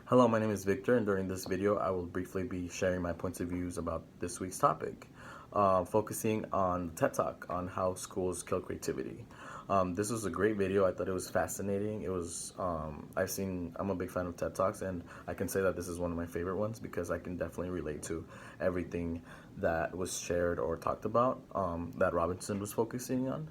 Hello, my name is Victor, and during this video, I will briefly be sharing my points of views about this week's topic, focusing on TED Talk on how schools kill creativity. This was a great video. I thought it was fascinating. I'm a big fan of TED Talks, and I can say that this is one of my favorite ones because I can definitely relate to everything that was shared or talked about that Robinson was focusing on.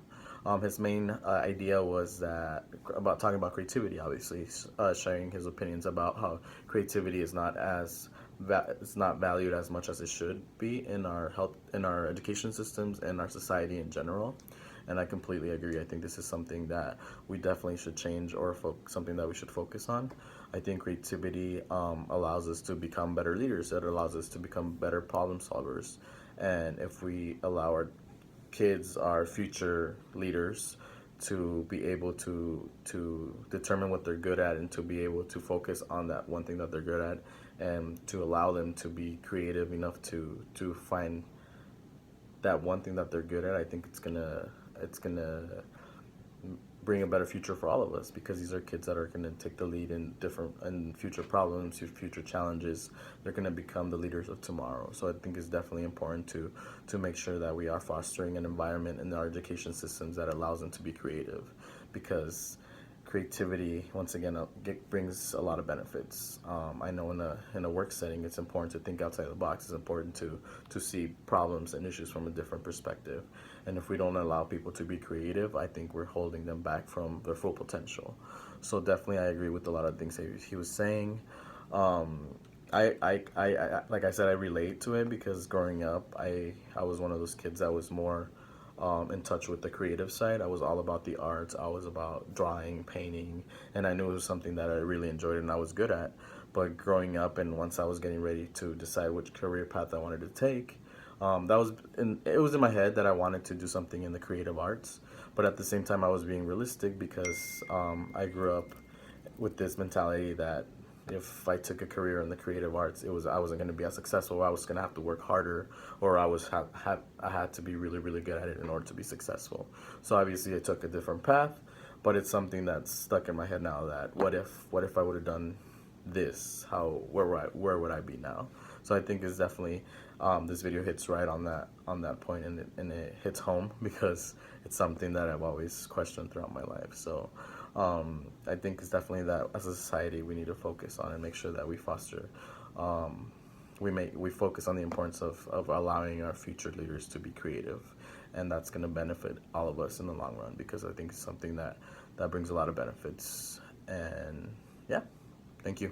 His main idea was that about talking about creativity, obviously, sharing his opinions about how creativity is not it's not valued as much as it should be in our in our education systems, and our society in general. And I completely agree. I think this is something that we definitely should change, or something that we should focus on. I think creativity allows us to become better leaders. It allows us to become better problem solvers. And if we allow our kids, our future leaders, to be able to determine what they're good at, and to be able to focus on that one thing that they're good at, and to allow them to be creative enough to find that one thing that they're good at. I think it's gonna bring a better future for all of us, because these are kids that are going to take the lead in different and future problems, future challenges. They're going to become the leaders of tomorrow. So I think it's definitely important to make sure that we are fostering an environment in our education systems that allows them to be creative, because creativity, once again, brings a lot of benefits. I know in a work setting, it's important to think outside the box. It's important to see problems and issues from a different perspective. And if we don't allow people to be creative, I think we're holding them back from their full potential. So definitely, I agree with a lot of things he was saying. Um, like I said, I relate to it because growing up, I was one of those kids that was more in touch with the creative side. I was all about the arts. I was about drawing, painting, and I knew it was something that I really enjoyed and I was good at. But growing up, and once I was getting ready to decide which career path I wanted to take, it was in my head that I wanted to do something in the creative arts. But at the same time, I was being realistic because I grew up with this mentality that if I took a career in the creative arts, I wasn't going to be as successful. I was going to have to work harder, or I had to be really really good at it in order to be successful. So obviously, I took a different path, but it's something that's stuck in my head now. That what if I would have done this? Where would I be now? So I think it's definitely this video hits right on that point, and it hits home because it's something that I've always questioned throughout my life. So I think it's definitely that as a society we need to focus on and make sure that we foster we focus on the importance of allowing our future leaders to be creative, and that's going to benefit all of us in the long run, because I think it's something that brings a lot of benefits. And yeah, thank you.